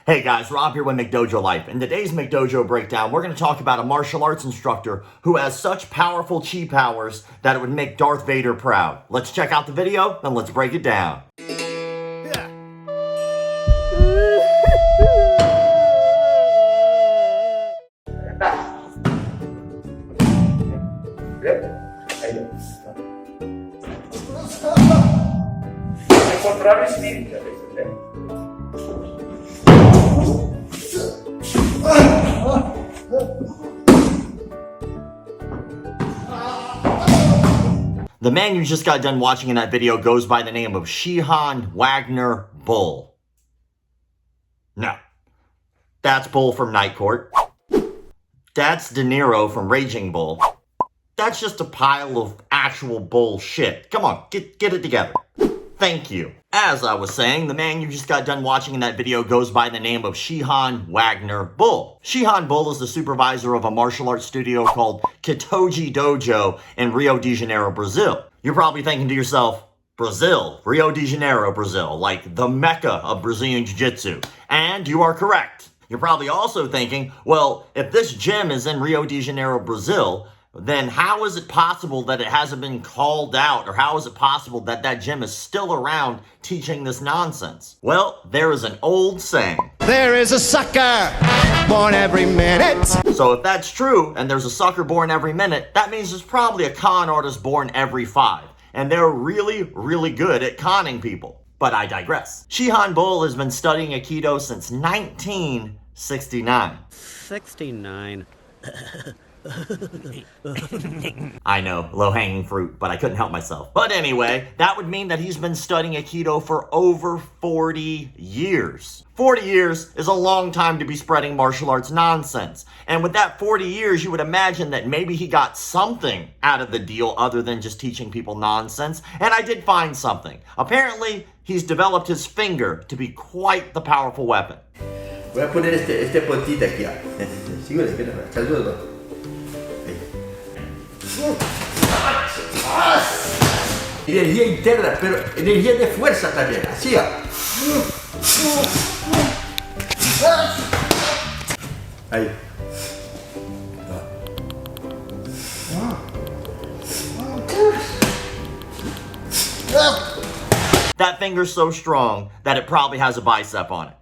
Hey guys, Rob here with McDojoLife. In today's McDojo Breakdown, we're going to talk about a martial arts instructor who has such powerful chi powers that it would make Darth Vader proud. Let's check out the video and let's break it down. Incontrare spiriti adesso, The man you just got done watching in that video goes by the name of Shihan Wagner Bull. No, that's Bull from Night Court. That's De Niro from Raging Bull. That's just a pile of actual bullshit. Come on, get it together. Thank you. As I was saying, the man you just got done watching in that video goes by the name of Shihan Wagner Bull. Shihan Bull is the supervisor of a martial arts studio called Kitoji Dojo in Rio de Janeiro, Brazil. You're probably thinking to yourself, Brazil, Rio de Janeiro, Brazil, like the Mecca of Brazilian Jiu-Jitsu. And you are correct. You're probably also thinking, well, if this gym is in Rio de Janeiro, Brazil, then how is it possible that it hasn't been called out? Or how is it possible that that gym is still around teaching this nonsense? Well, there is an old saying. There is a sucker born every minute. So if that's true, and there's a sucker born every minute, that means there's probably a con artist born every 5. And they're really, really good at conning people. But I digress. Shihan Bull has been studying Aikido since 1969. 69. I know, low-hanging fruit, but I couldn't help myself. But anyway, that would mean that he's been studying Aikido for over 40 years. 40 years is a long time to be spreading martial arts nonsense. And with that 40 years, you would imagine that maybe he got something out of the deal other than just teaching people nonsense. And I did find something. Apparently, he's developed his finger to be quite the powerful weapon. voy a poner este puntito aquí. Sigo, espera, saludo. Energía interna, pero energía de fuerza también, así. Ahí. That finger's so strong that it probably has a bicep on it.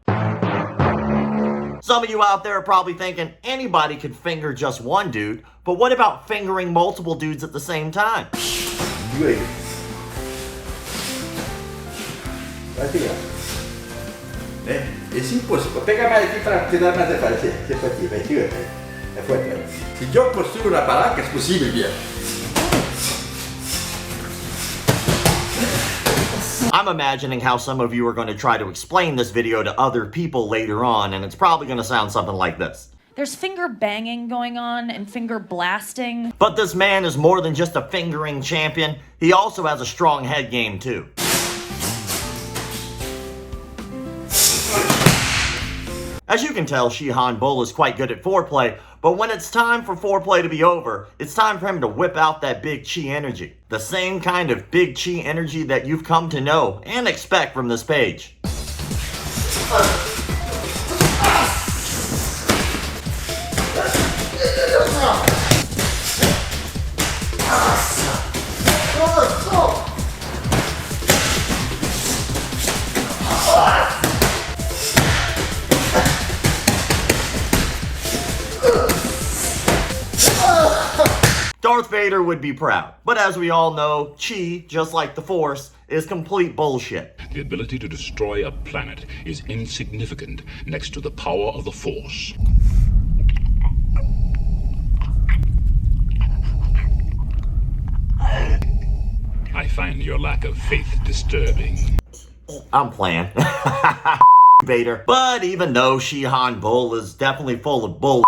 Some of you out there are probably thinking anybody could finger just one dude, but what about fingering multiple dudes at the same time? Good. Así. Es imposible. Pega mais aqui para te dar mais de fácil. C'est parti, vai, tira. É forte. Se eu construo uma palanca, é possível, bien. I'm imagining how some of you are going to try to explain this video to other people later on, and it's probably going to sound something like this. There's finger banging going on and finger blasting. But this man is more than just a fingering champion. He also has a strong head game, too. As you can tell, Shihan Bull is quite good at foreplay, but when it's time for foreplay to be over, it's time for him to whip out that big chi energy. The same kind of big chi energy that you've come to know and expect from this page. Darth Vader would be proud, but as we all know, chi, just like the Force, is complete bullshit. The ability to destroy a planet is insignificant next to the power of the Force. I find your lack of faith disturbing. I'm playing. Vader. But even though Shihan Bull is definitely full of bull,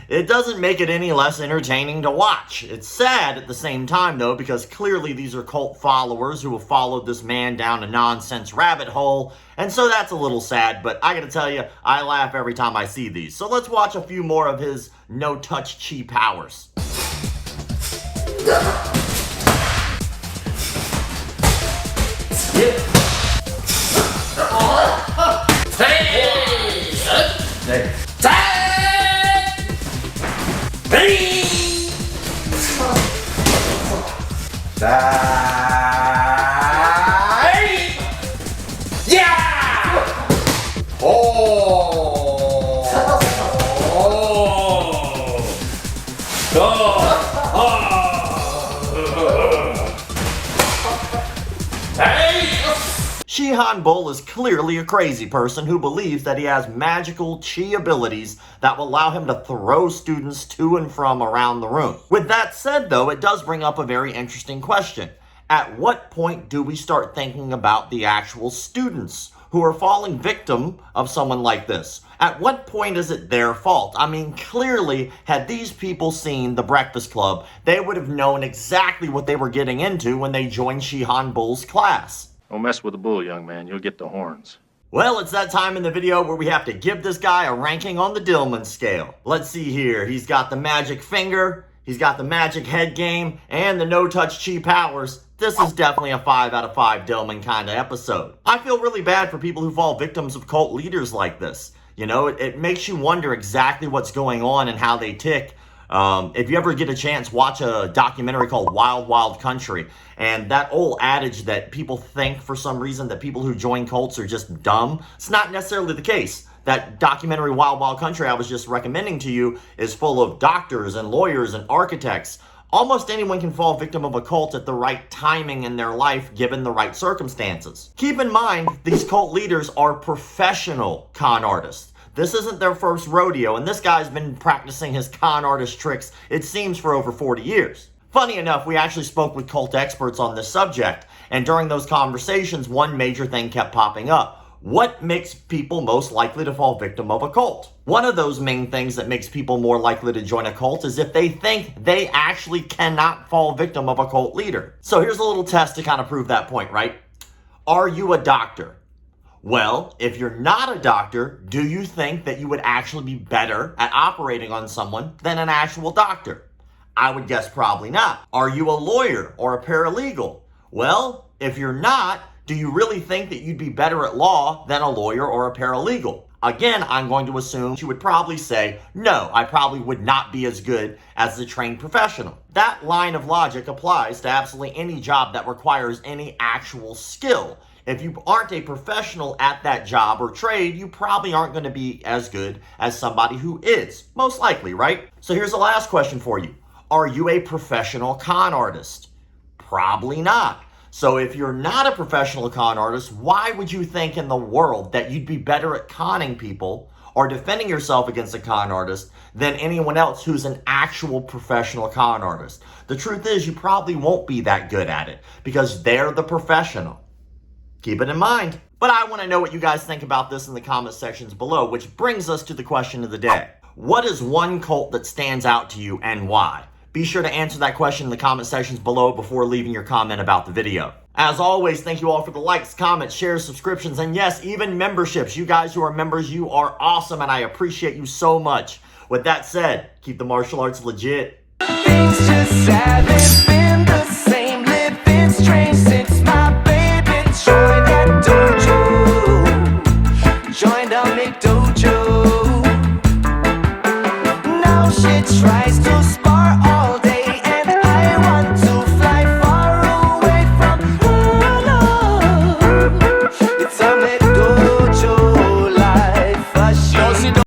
it doesn't make it any less entertaining to watch. It's sad at the same time, though, because clearly these are cult followers who have followed this man down a nonsense rabbit hole, and so that's a little sad, but I gotta tell you, I laugh every time I see these. So let's watch a few more of his no-touch chi powers. Hey! Shihan Bull is clearly a crazy person who believes that he has magical chi abilities that will allow him to throw students to and from around the room. With that said, though, it does bring up a very interesting question. At what point do we start thinking about the actual students who are falling victim of someone like this? At what point is it their fault? I mean, clearly, had these people seen The Breakfast Club, they would have known exactly what they were getting into when they joined Shihan Bull's class. Don't mess with the bull, young man. You'll get the horns. Well, it's that time in the video where we have to give this guy a ranking on the Dillman scale. Let's see here. He's got the magic finger, he's got the magic head game, and the no-touch chi powers. This is definitely a 5 out of 5 Dillman kind of episode. I feel really bad for people who fall victims of cult leaders like this. You know, it makes you wonder exactly what's going on and how they tick. If you ever get a chance, watch a documentary called Wild Wild Country. And that old adage that people think for some reason that people who join cults are just dumb, it's not necessarily the case. That documentary Wild Wild Country I was just recommending to you is full of doctors and lawyers and architects. Almost anyone can fall victim of a cult at the right timing in their life given the right circumstances. Keep in mind, these cult leaders are professional con artists. This isn't their first rodeo, and this guy's been practicing his con artist tricks, it seems, for over 40 years. Funny enough, we actually spoke with cult experts on this subject, and during those conversations, one major thing kept popping up. What makes people most likely to fall victim of a cult? One of those main things that makes people more likely to join a cult is if they think they actually cannot fall victim of a cult leader. So here's a little test to kind of prove that point, right? Are you a doctor? Well, if you're not a doctor, do you think that you would actually be better at operating on someone than an actual doctor? I would guess probably not. Are you a lawyer or a paralegal? Well, if you're not, do you really think that you'd be better at law than a lawyer or a paralegal? Again, I'm going to assume you would probably say, no, I probably would not be as good as the trained professional. That line of logic applies to absolutely any job that requires any actual skill. If you aren't a professional at that job or trade, you probably aren't going to be as good as somebody who is. Most likely, right? So here's the last question for you. Are you a professional con artist? Probably not. So if you're not a professional con artist, why would you think in the world that you'd be better at conning people or defending yourself against a con artist than anyone else who's an actual professional con artist? The truth is, you probably won't be that good at it because they're the professional. Keep it in mind. But I want to know what you guys think about this in the comment sections below, which brings us to the question of the day. What is one cult that stands out to you and why? Be sure to answer that question in the comment sections below before leaving your comment about the video. As always, thank you all for the likes, comments, shares, subscriptions, and yes, even memberships. You guys who are members, you are awesome, and I appreciate you so much. With that said, keep the martial arts legit. Things just haven't been the